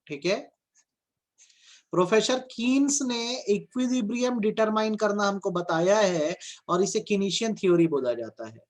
ठीक है, professor Keynes ने इक्विलिब्रियम डिटरमाइन करना हमको बताया है और इसे कीनीशियन थ्योरी बोला जाता है।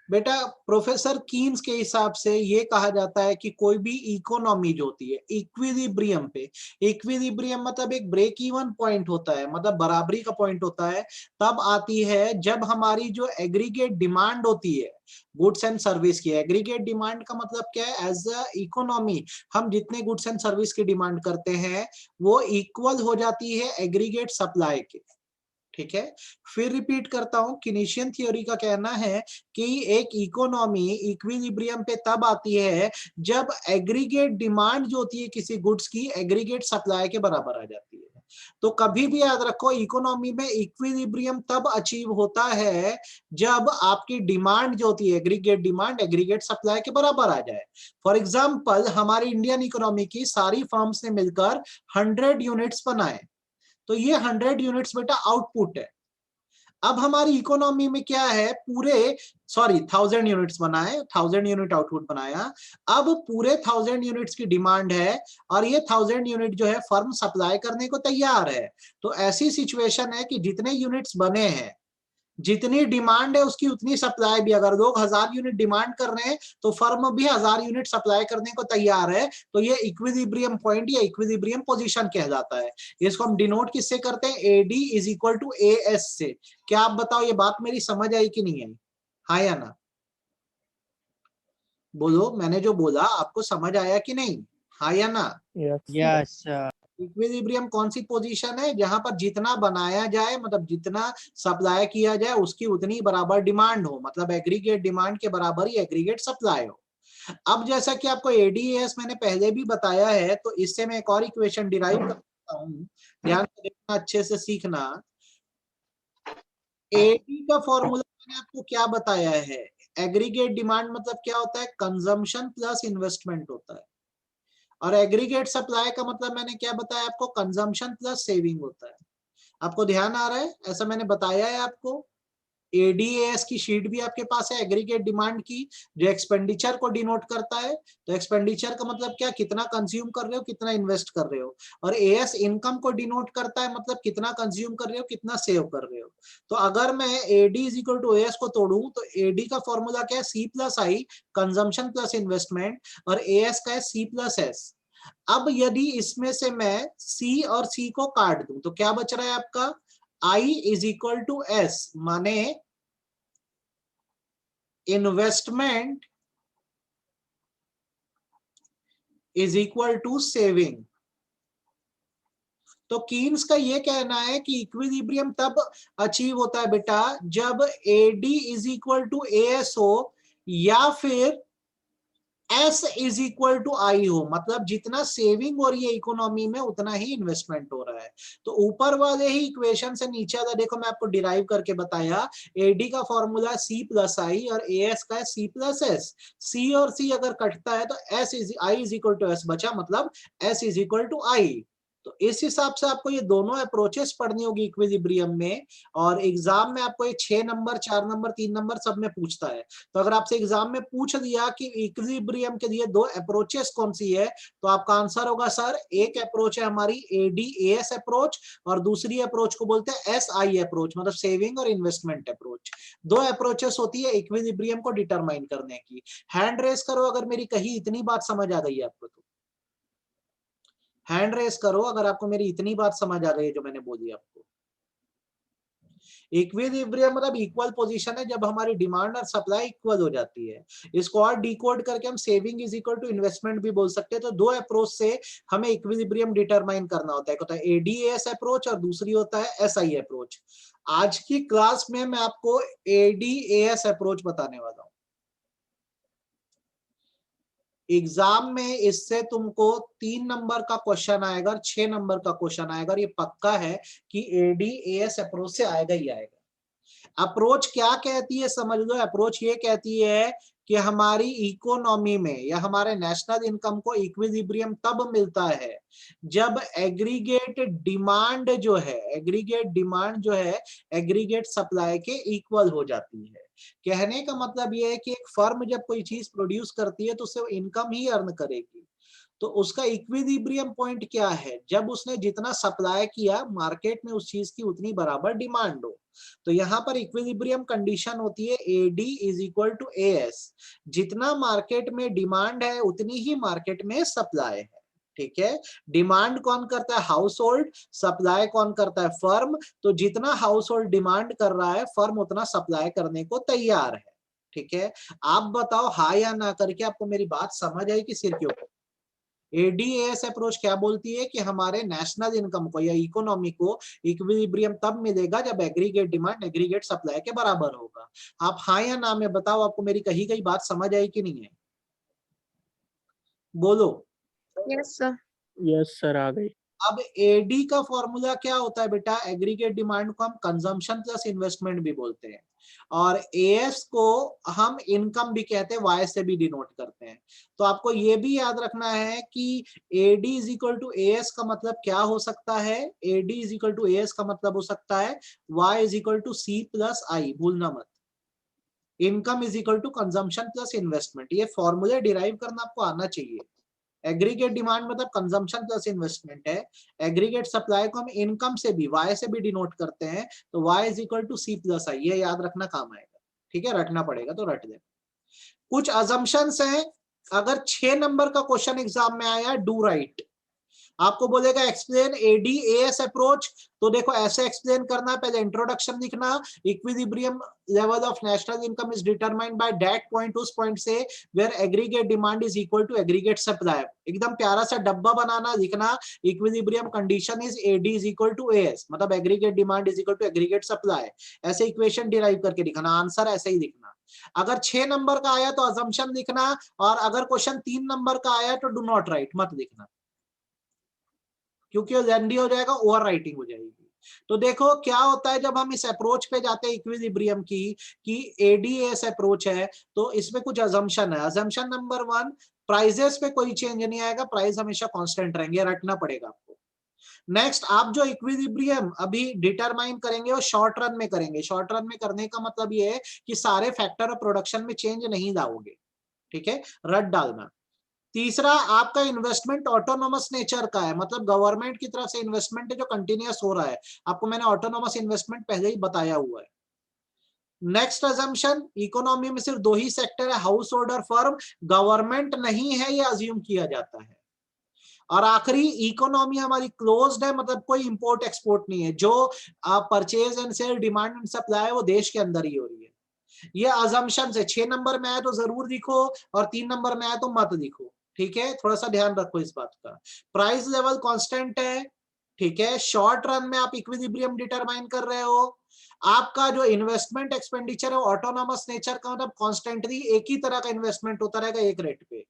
बेटा प्रोफेसर कीन्स के हिसाब से ये कहा जाता है कि कोई भी इकोनॉमी जो होती है इक्विलिब्रियम पे, इक्विलिब्रियम मतलब एक ब्रेक इवन पॉइंट होता है, मतलब बराबरी का पॉइंट होता है, तब आती है जब हमारी जो एग्रीगेट डिमांड होती है गुड्स एंड सर्विस की। एग्रीगेट डिमांड का मतलब क्या है, एज अ इकोनॉमी हम जितने गुड्स एंड सर्विस की डिमांड करते हैं वो इक्वल हो जाती है एग्रीगेट सप्लाई के। ठीक है, फिर रिपीट करता हूं, कीनीशियन थ्योरी का कहना है कि एक इकोनॉमी इक्विलिब्रियम पे तब आती है जब एग्रीगेट डिमांड जो होती है किसी गुड्स की एग्रीगेट सप्लाई के बराबर आ जाती है। तो कभी भी याद रखो इकोनॉमी में इक्विलिब्रियम तब अचीव होता है जब आपकी डिमांड जो होती है एग्रीगेट डिमांड एग्रीगेट सप्लाई के बराबर आ जाए। फॉर एग्जाम्पल हमारी इंडियन इकोनॉमी की सारी फर्म्स ने मिलकर 100 यूनिट्स बनाए, तो ये 100 यूनिट्स बेटा आउटपुट है। अब हमारी इकोनॉमी में क्या है, पूरे 1000 यूनिट्स बनाए, 1000 यूनिट आउटपुट बनाया। अब पूरे 1000 यूनिट्स की डिमांड है और ये 1000 यूनिट जो है फर्म सप्लाई करने को तैयार है। तो ऐसी सिचुएशन है कि जितने यूनिट्स बने हैं, जितनी डिमांड है उसकी उतनी सप्लाई भी। अगर लोग 1000 यूनिट डिमांड कर रहे हैं तो फर्म भी 1000 यूनिट सप्लाई करने को तैयार है। तो ये इक्विलिब्रियम पॉइंट या इक्विलिब्रियम पोजीशन कहलाता है। इसको हम डिनोट किससे करते हैं, AD is equal to A S से। क्या आप बताओ ये बात मेरी समझ आई कि नहीं आई, हाँ या ना? बोलो, मैंने जो बोला आपको समझ आया कि नहीं, हाँ या ना? यस। इक्विलिब्रियम कौन सी पोजीशन है, जहां पर जितना बनाया जाए मतलब जितना सप्लाई किया जाए उसकी उतनी बराबर डिमांड हो, मतलब एग्रीगेट डिमांड के बराबर ही एग्रीगेट सप्लाई हो। अब जैसा कि आपको एडीएस मैंने पहले भी बताया है, तो इससे मैं एक और इक्वेशन डिराइव कर सकता हूं, ध्यान से देखना, अच्छे से सीखना। एडी का फॉर्मूला मैंने आपको क्या बताया है, एग्रीगेट डिमांड मतलब क्या होता है, कंजम्पशन प्लस इन्वेस्टमेंट होता है, और एग्रीगेट सप्लाई का मतलब मैंने क्या बताया आपको, कंजम्पशन प्लस सेविंग होता है। आपको ध्यान आ रहा है, ऐसा मैंने बताया है आपको। एडीएस की शीट भी आपके पास है, एग्रीगेट डिमांड की, जो एक्सपेंडिचर को डिनोट करता है। तो एक्सपेंडिचर का मतलब क्या, कितना कंज्यूम कर रहे हो, कितना इन्वेस्ट कर रहे हो। और एएस इनकम को डिनोट करता है, मतलब कितना कंज्यूम कर रहे हो, कितना सेव कर रहे हो। तो अगर मैं AD is equal to AS को तोड़ूं तो एडी का फॉर्मूला क्या है, C plus I, consumption plus investment, और एएस का है सी प्लस एस। अब यदि इसमें से मैं C और C को काट दूं तो क्या बच रहा है आपका, I is equal to S, माने investment is equal to saving. तो कीन्स का ये कहना है कि इक्विलिब्रियम तब अचीव होता है बेटा जब AD is equal to AS हो या फिर S is equal to I हो, मतलब जितना सेविंग हो रही है इकोनॉमी में उतना ही इन्वेस्टमेंट हो रहा है। तो ऊपर वाले ही इक्वेशन से नीचे वाला देखो, मैं आपको डिराइव करके बताया, एडी का फॉर्मूला सी प्लस आई और एस का है सी प्लस एस। सी और सी अगर कटता है तो S is I is equal to S बचा, मतलब S is equal to I. तो इस हिसाब से आपको ये दोनों अप्रोचेस पढ़नी होगी इक्विलिब्रियम में, और एग्जाम में आपको ये 6 नंबर 4 नंबर 3 नंबर सब में पूछता है। तो अगर आपसे एग्जाम में पूछ दिया कि इक्विलिब्रियम के लिए दो अप्रोचेस कौन सी है, तो आपका आंसर होगा सर, एक अप्रोच है हमारी एडीएएस अप्रोच और दूसरी अप्रोच को बोलते हैं एसआई अप्रोच, मतलब सेविंग और इन्वेस्टमेंट अप्रोच। दो अप्रोचेस होती है इक्विलिब्रियम को डिटरमाइन करने की। हैंड रेस करो अगर मेरी कहीं इतनी बात समझ आ गई है आपको, तो हैंड रेस करो अगर आपको मेरी इतनी बात समझ आ गई है जो मैंने बोली आपको। इक्विलिब्रियम मतलब इक्वल पोजीशन है जब हमारी डिमांड और सप्लाई इक्वल हो जाती है। इसको और डिकोड करके हम saving is equal to investment भी बोल सकते हैं। तो दो अप्रोच से हमें इक्विलिब्रियम डिटरमाइन करना होता है, एक होता है एडीएस अप्रोच और दूसरी होता है एसआई अप्रोच। आज की क्लास में मैं आपको एडीएस अप्रोच बताने वाला हूं। एग्जाम में इससे तुमको 3 नंबर का क्वेश्चन आएगा और 6 नंबर का क्वेश्चन आएगा, और ये पक्का है कि एडीएस अप्रोच से आएगा ही आएगा। अप्रोच क्या कहती है समझ लो, अप्रोच ये कहती है कि हमारी इकोनॉमी में या हमारे नेशनल इनकम को इक्विलिब्रियम तब मिलता है जब एग्रीगेट डिमांड जो है, एग्रीगेट डिमांड जो है एग्रीगेट सप्लाई के इक्वल हो जाती है। कहने का मतलब ये है कि एक फर्म जब कोई चीज प्रोड्यूस करती है तो उससे इनकम ही अर्न करेगी। तो उसका इक्विलिब्रियम पॉइंट क्या है? जब उसने जितना सप्लाई किया मार्केट में उस चीज की उतनी बराबर डिमांड हो। तो यहाँ पर इक्विलिब्रियम कंडीशन होती है AD is equal to AS। जितना मार्केट में डिमांड है उतनी ही मार्केट में सप्लाई है। ठीक है, डिमांड कौन करता है? House hold. सप्लाई कौन करता है? फर्म। तो जितना हाउस होल्ड डिमांड कर रहा है फर्म उतना सप्लाई करने को तैयार है। ठीक है, आप बताओ हाँ या ना करके आपको मेरी बात समझ आई कि सिर के ऊपर? ADAS अप्रोच क्या बोलती है कि हमारे नेशनल इनकम को या इकोनॉमी को इक्विलिब्रियम तब मिलेगा जब एग्रीगेट डिमांड एग्रीगेट सप्लाई के बराबर होगा। आप हाँ या ना में बताओ, आपको मेरी कही गई बात समझ आई कि नहीं है? बोलो। Yes sir. यस सर, आ गई। अब AD का फॉर्मूला क्या होता है बेटा? एग्रीगेट डिमांड को हम कंजम्पशन प्लस इन्वेस्टमेंट भी बोलते हैं, और AS को हम इनकम भी कहते हैं, Y से भी डिनोट करते हैं। तो आपको ये भी याद रखना है कि AD is equal to AS का मतलब क्या हो सकता है? AD is equal to AS का मतलब हो सकता है Y is equal to C plus I, भूलना मत। Income is equal to consumption plus investment. ये फॉर्मूले डिराइव करना आपको आना चाहिए। एग्रीगेट डिमांड मतलब कंजम्पशन प्लस इन्वेस्टमेंट है। एग्रीगेट सप्लाई को हम इनकम से भी, Y से भी डिनोट करते हैं, तो Y is equal to C plus I। ये याद रखना काम आएगा। ठीक है, रटना पड़ेगा तो रट दे। कुछ अजम्पशंस हैं। अगर 6 नंबर का क्वेश्चन एग्जाम में आया डू राइट, आपको बोलेगा एक्सप्लेन ADAS अप्रोच, तो देखो ऐसे एक्सप्लेन करना है। पहले इंट्रोडक्शन लिखना, equilibrium level of national income is determined by that point, उस पॉइंट से where aggregate demand is equal to aggregate supply. एकदम प्यारा सा डब्बा बनाना, लिखना equilibrium condition is AD is equal to AS, मतलब aggregate demand is equal to aggregate supply. ऐसे इक्वेशन डिराइव करके लिखना, आंसर ऐसे ही लिखना। अगर 6 नंबर का आया तो अजम्पशन लिखना, और अगर क्वेश्चन 3 नंबर का आया तो डू नॉट राइट, मत लिखना, क्योंकि वो लेंदी हो जाएगा, ओवर राइटिंग हो जाएगी। तो देखो क्या होता है जब हम इस अप्रोच पे जाते हैं इक्विलिब्रियम की, कि ADAS अप्रोच है, तो इसमें कुछ अजम्पशन है। अजम्पशन नंबर 1, प्राइजेस पे कोई चेंज नहीं आएगा, प्राइस हमेशा कांस्टेंट रहेंगे, रटना पड़ेगा आपको। नेक्स्ट, आप जो इक्विलिब्रियम अभी डिटरमाइन करेंगे वो शॉर्ट रन में करेंगे। शॉर्ट रन में करने का मतलब ये है कि सारे फैक्टर ऑफ प्रोडक्शन में चेंज नहीं लाओगे। ठीक है, रट डालना। तीसरा, आपका इन्वेस्टमेंट ऑटोनोमस नेचर का है, मतलब गवर्नमेंट की तरफ से इन्वेस्टमेंट है जो कंटिन्यूअस हो रहा है। आपको मैंने ऑटोनोमस इन्वेस्टमेंट पहले ही बताया हुआ है। नेक्स्ट अजम्पशन, इकोनॉमी में सिर्फ 2 ही सेक्टर है, हाउस होल्ड और फर्म, गवर्नमेंट नहीं है, ये अज्यूम किया जाता है। और आखिरी, इकोनॉमी हमारी क्लोज्ड है, मतलब कोई इंपोर्ट एक्सपोर्ट नहीं है, जो purchase and sale, demand and supply है वो देश के अंदर ही हो रही है। ये अजम्पशन है। 6 नंबर में आए तो जरूर लिखो, और 3 नंबर में आए तो मत लिखो। ठीक है, थोड़ा सा ध्यान रखो इस बात का। प्राइस लेवल कांस्टेंट है। ठीक है, शॉर्ट रन में आप इक्विलिब्रियम डिटरमाइन कर रहे हो। आपका जो इन्वेस्टमेंट एक्सपेंडिचर है ऑटोनोमस नेचर का, मतलब कॉन्स्टेंटली एक ही तरह का इन्वेस्टमेंट होता रहेगा एक रेट पे।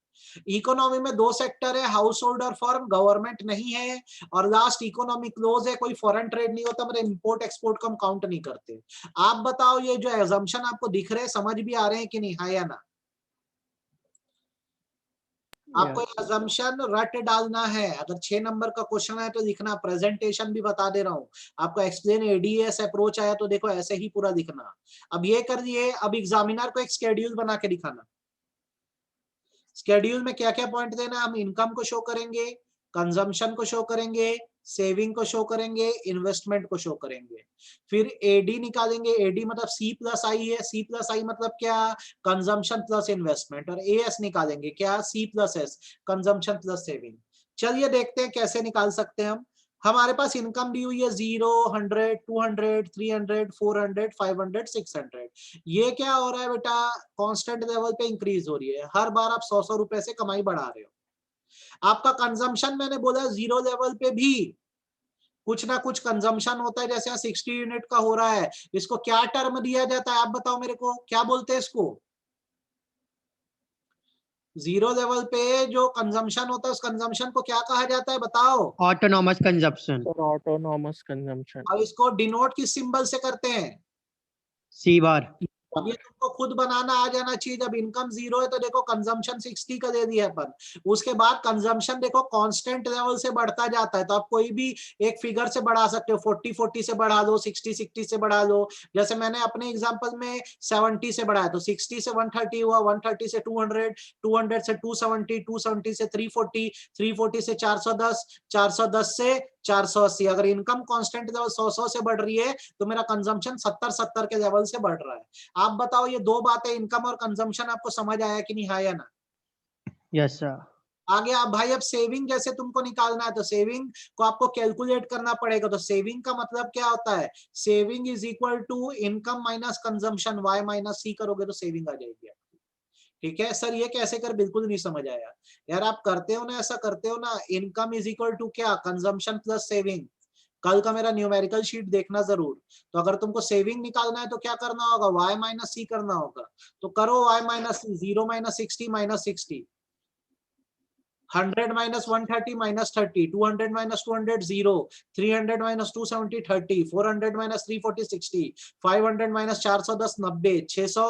इकोनॉमी में 2 सेक्टर है, हाउस होल्ड और फर्म, गवर्नमेंट नहीं है। और लास्ट, इकोनॉमी क्लोज है, कोई फॉरेन ट्रेड नहीं होता, मतलब इंपोर्ट एक्सपोर्ट को हम काउंट नहीं करते। आप बताओ ये जो एजम्पशन आपको दिख रहे हैं, समझ भी आ रहे हैं कि नहीं, हाँ या ना? आपको अजम्पशन रट डालना है। अगर 6 नंबर का क्वेश्चन है तो लिखना, प्रेजेंटेशन भी बता दे रहा हूं आपको। एक्सप्लेन ADAS अप्रोच आया तो देखो ऐसे ही पूरा लिखना। अब ये कर दिए, अब एग्जामिनर को एक स्केड्यूल बना के दिखाना। स्केड्यूल में क्या क्या पॉइंट देना, हम इनकम को शो करेंगे, कंजम्पशन को शो करेंगे, सेविंग को शो करेंगे, इन्वेस्टमेंट को शो करेंगे। फिर AD निकालेंगे। AD मतलब C प्लस I है। C प्लस I मतलब क्या? Consumption plus investment. और AS निकालेंगे क्या? C plus S, consumption plus saving. चलिए देखते हैं कैसे निकाल सकते हैं हम। हमारे पास इनकम दी हुई है 0, 100, 200, 300, 400, 500, 600। ये क्या हो रहा है बेटा? कांस्टेंट लेवल पे इंक्रीज हो रही है। हर बार आप 100 रुपए से कमाई बढ़ा रहे हो। आपका कंजम्पशन मैंने बोला 0 लेवल पे भी कुछ ना कुछ कंजम्पशन होता है, जैसे 60 यूनिट का हो रहा है। इसको क्या टर्म दिया जाता है, आप बताओ मेरे को, क्या बोलते हैं इसको? 0 लेवल पे जो कंजम्पशन होता है उस कंजम्पशन को क्या कहा जाता है, बताओ? Autonomous consumption. Sir, autonomous consumption. और इसको डिनोट किस सिंबल से करते हैं? C बार। अब ये तुमको खुद बनाना आ जाना चाहिए। जब इनकम 0 है तो देखो कंजम्पशन 60 का दे दिया अपन, उसके बाद कंजम्पशन देखो कांस्टेंट लेवल से बढ़ता जाता है। तो आप कोई भी एक फिगर से बढ़ा सकते हो, 40 से बढ़ा दो, 60 से बढ़ा दो। जैसे मैंने अपने एग्जांपल में 70 से बढ़ाया, तो 60 से 130 हुआ, 130 से 200, 200 से 270, 270 से 340, 340 से 410, 410 से 480। अगर इनकम कांस्टेंट लेवल 100 से बढ़ रही है तो मेरा कंजम्पशन 70 के लेवल से बढ़ रहा है। आप बताओ ये दो बातें, इनकम और कंजम्पशन, आपको समझ आया कि नहीं, हाँ या ना? Yes sir. आगे आप भाई, अब सेविंग जैसे तुमको निकालना है तो सेविंग को आपको कैलकुलेट करना पड़ेगा। तो सेविंग का मतलब क्या होता है? Saving is equal to income minus consumption, Y minus C करोगे तो सेविंग आ जाएगी आपकी। ठीक है सर, ये कैसे कर, बिल्कुल नहीं समझ आया यार। आप करते हो ना, ऐसा करते हो ना, इनकम इज इक्वल टू क्या, कंजम्पशन प्लस सेविंग। कल का मेरा न्यूमेरिकल शीट देखना जरूर। तो अगर तुमको सेविंग निकालना है तो क्या करना होगा, y माइनस सी करना होगा। तो करो y माइनस सी, 0 minus 60 minus 60, 100 minus 130 minus 30, 200 minus 200 0, 300 minus 270 30, 400 minus 340 60, 500 minus 410 90, 600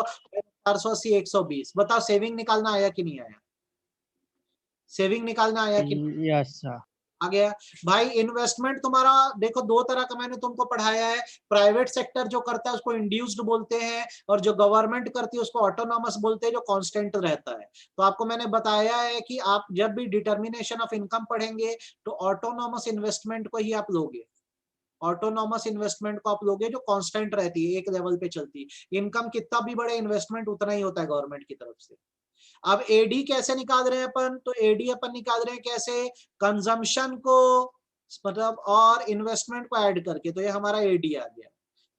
480 120। बताओ सेविंग निकालना आया कि नहीं आया? सेविंग निकालना आया कि नहीं? Yes sir. आ गया भाई। इन्वेस्टमेंट तुम्हारा देखो दो तरह का मैंने तुमको पढ़ाया है। प्राइवेट सेक्टर जो करता है उसको इंड्यूस्ड बोलते हैं, और जो गवर्नमेंट करती है उसको ऑटोनॉमस बोलते हैं, जो कांस्टेंट रहता है। तो आपको मैंने बताया है कि आप जब भी डिटर्मिनेशन ऑफ इनकम पढ़ेंगे तो ऑटोनॉमस इन्वेस्टमेंट को ही आप लोगे। ऑटोनॉमस इन्वेस्टमेंट को आप लोगे जो कांस्टेंट रहती है, एक लेवल पे चलती है। इनकम कितना भी बड़े, इन्वेस्टमेंट उतना ही होता है गवर्नमेंट की तरफ से। अब एडी कैसे निकाल रहे हैं अपन? तो एडी अपन निकाल रहे हैं कैसे, कंजम्पशन को मतलब और इन्वेस्टमेंट को ऐड करके। तो ये हमारा एडी आ गया।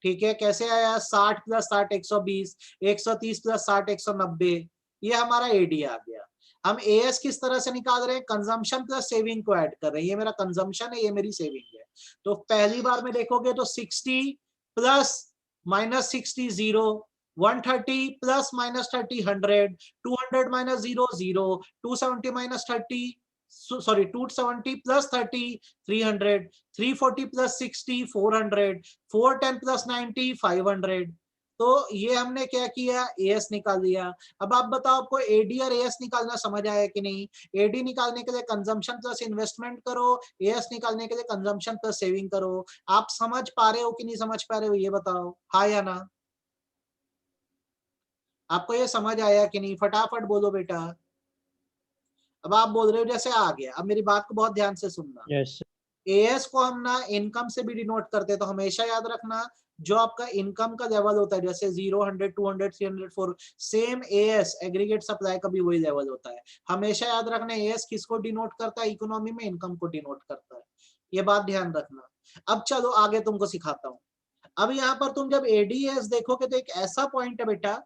ठीक है, कैसे आया, 60 प्लस 60 120, 130 प्लस 60 190, ये हमारा एडी आ गया। हम एएस किस तरह से निकाल रहे हैं, कंजम्पशन प्लस सेविंग को ऐड कर रहे हैं। ये मेरा कंजम्पशन है, ये मेरी सेविंग है। तो पहली बार में देखोगे तो 60 plus minus 60 0, 130 plus minus 30 100, 200 minus 0 0, 270 minus 30 sorry 270 plus 30 300, 340 plus 60 400, 410 plus 90 500। तो ये हमने क्या किया, एएस निकाल दिया। अब आप बताओ आपको एडी और एएस निकालना समझ आया कि नहीं? एडी निकालने के लिए कंजम्पशन प्लस इन्वेस्टमेंट करो, एएस निकालने के लिए कंजम्पशन प्लस सेविंग करो। आप समझ पा रहे हो कि नहीं समझ पा रहे हो, ये बताओ, हाँ या ना? आपको ये समझ आया कि नहीं, फटाफट बोलो बेटा। अब आप बोल रहे हो जैसे आ गया। अब मेरी बात को बहुत ध्यान से सुनना। यस एएस को हम ना इनकम से भी डिनोट करते हैं, तो हमेशा याद रखना जो आपका इनकम का लेवल होता है, जैसे 0 100 200 300 4, सेम एएस एग्रीगेट सप्लाई का भी वही लेवल होता है। हमेशा याद रखना एएस किसको डिनोट करता है, इकोनॉमी में इनकम को डिनोट करता है। ये बात ध्यान रखना। अब चलो आगे तुमको सिखाता हूँ। अब यहाँ पर तुम जब एडीएस देखोगे तो एक ऐसा पॉइंट है बेटा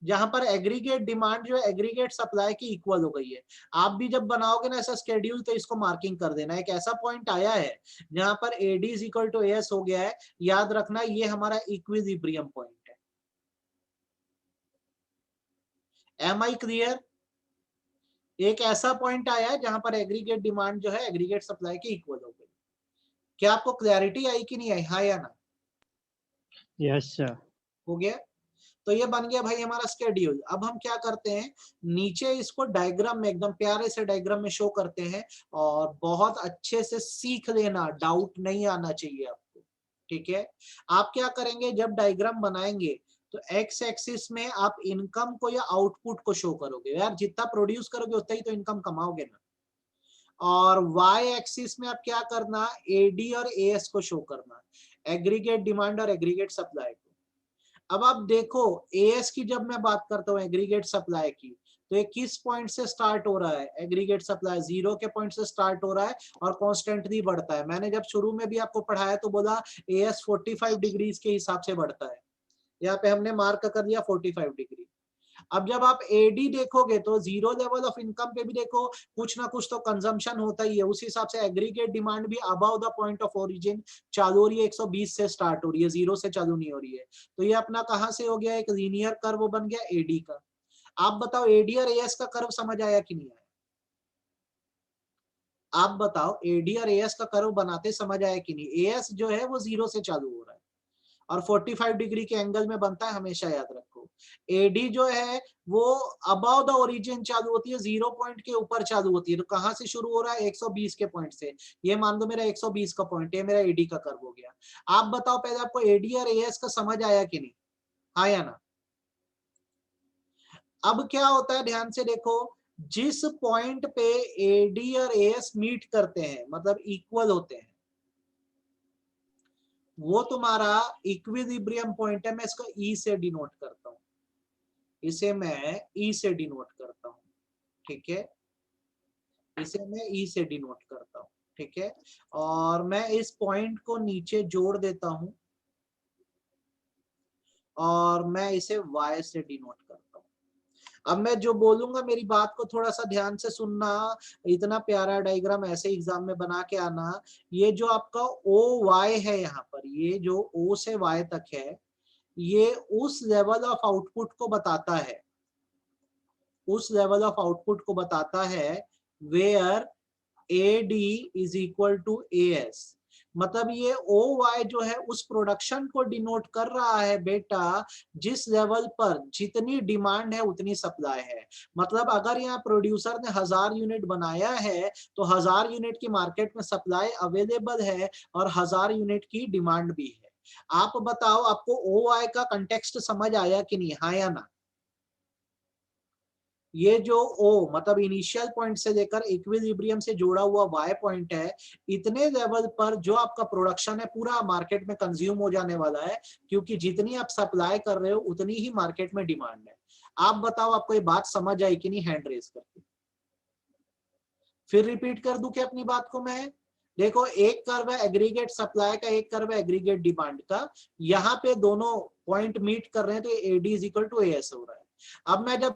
जहां पर एग्रीगेट डिमांड जो है एग्रीगेट सप्लाई की इक्वल हो गई है। आप भी जब बनाओगे ना ऐसा स्केड्यूल तो इसको मार्किंग कर देना। एक ऐसा पॉइंट आया है जहां पर AD is equal to S हो गया है, याद रखना ये हमारा इक्विलिब्रियम पॉइंट है। Am I clear? एक ऐसा पॉइंट आया है जहां पर एग्रीगेट डिमांड जो है एग्रीगेट सप्लाई की इक्वल हो गई। क्या आपको क्लैरिटी आई कि नहीं आई, हाँ या ना? Yes sir. हो गया। तो ये बन गया भाई हमारा स्केड्यूल। अब हम क्या करते हैं, नीचे इसको डायग्राम में एकदम प्यारे से डायग्राम में शो करते हैं, और बहुत अच्छे से सीख लेना, डाउट नहीं आना चाहिए आपको। ठीक है, आप क्या करेंगे जब डायग्राम बनाएंगे तो एक्स एक्सिस में आप इनकम को या आउटपुट को शो करोगे। यार जितना प्रोड्यूस करोगे उतना ही तो इनकम कमाओगे ना। और वाई एक्सिस में आप क्या करना, एडी और एएस को शो करना, एग्रीगेट डिमांड और एग्रीगेट सप्लाई को। अब आप देखो एएस की जब मैं बात करता हूँ एग्रीगेट सप्लाई की, तो ये किस पॉइंट से स्टार्ट हो रहा है, एग्रीगेट सप्लाई 0 के पॉइंट से स्टार्ट हो रहा है और कॉन्स्टेंटली बढ़ता है। मैंने जब शुरू में भी आपको पढ़ाया तो बोला एएस 45 डिग्रीज के हिसाब से बढ़ता है। यहाँ पे हमने मार्क कर दिया 45 डिग्री। अब जब आप एडी देखोगे तो जीरो लेवल ऑफ इनकम पे भी देखो कुछ ना कुछ तो कंजम्पशन होता ही है। उस हिसाब से एग्रीगेट डिमांड भी above the point of origin चालू हो रही है, 120 से स्टार्ट हो रही है, जीरो से चालू नहीं हो रही है। तो ये अपना कहां से हो गया, एक लीनियर कर्व बन गया एडी का। आप बताओ एडी और एएस का कर्व समझ आया कि नहीं आया? आप बताओ एडी और एएस का कर्व बनाते समझ आया कि नहीं? एएस जो है वो जीरो से चालू हो रहा है और 45 डिग्री के एंगल में बनता है, हमेशा याद रखो। एडी जो है वो अबव द ओरिजिन चालू होती है, 0 पॉइंट के ऊपर चालू होती है। तो कहां से शुरू हो रहा है? 120 के पॉइंट से। ये मान लो मेरा 120 का पॉइंट है, मेरा एडी का कर्व हो गया। आप बताओ पहले आपको एडी और एएस का समझ आया कि नहीं? हाँ या ना? अब क्या होता है, ध्यान से देखो, जिस पॉइंट पे एडी और एएस मीट करते हैं, मतलब इक्वल होते हैं, वो तुम्हारा इक्विलिब्रियम पॉइंट है। मैं इसको ई से डिनोट करता हूं, इसे मैं ई से डिनोट करता हूं, ठीक है? इसे मैं ई से डिनोट करता हूं, ठीक है? और मैं इस पॉइंट को नीचे जोड़ देता हूं और मैं इसे y से डिनोट करता हूं। अब मैं जो बोलूंगा मेरी बात को थोड़ा सा ध्यान से सुनना। इतना प्यारा डायग्राम ऐसे एग्जाम में बना के आना। ये जो आपका ओ वाई है, यहाँ पर ये जो ओ से वाई तक है, ये उस लेवल ऑफ आउटपुट को बताता है, उस लेवल ऑफ आउटपुट को बताता है where AD is equal to AS। मतलब ये OY जो है उस प्रोडक्शन को डिनोट कर रहा है बेटा, जिस लेवल पर जितनी डिमांड है उतनी सप्लाई है। मतलब अगर यहाँ प्रोड्यूसर ने 1000 यूनिट बनाया है तो 1000 यूनिट की मार्केट में सप्लाई अवेलेबल है और 1000 यूनिट की डिमांड भी है। आप बताओ आपको OY का कंटेक्स्ट समझ आया कि नहीं? हाँ या ना? ये जो O मतलब इनिशियल पॉइंट से लेकर इक्विलिब्रियम से जोड़ा हुआ Y पॉइंट है, इतने लेवल पर जो आपका प्रोडक्शन है पूरा मार्केट में कंज्यूम हो जाने वाला है, क्योंकि जितनी आप सप्लाई कर रहे हो उतनी ही मार्केट में डिमांड है। आप बताओ आपको ये बात समझ आई कि नहीं? हैंड रेज करके फिर रिपीट कर दूं क्या अपनी बात को मैं? देखो, एक कर्व है एग्रीगेट सप्लाई का, एक कर्व है एग्रीगेट डिमांड का। यहाँ पे दोनों पॉइंट मीट कर रहे हैं तो AD is equal to AS हो रहा है। अब मैं जब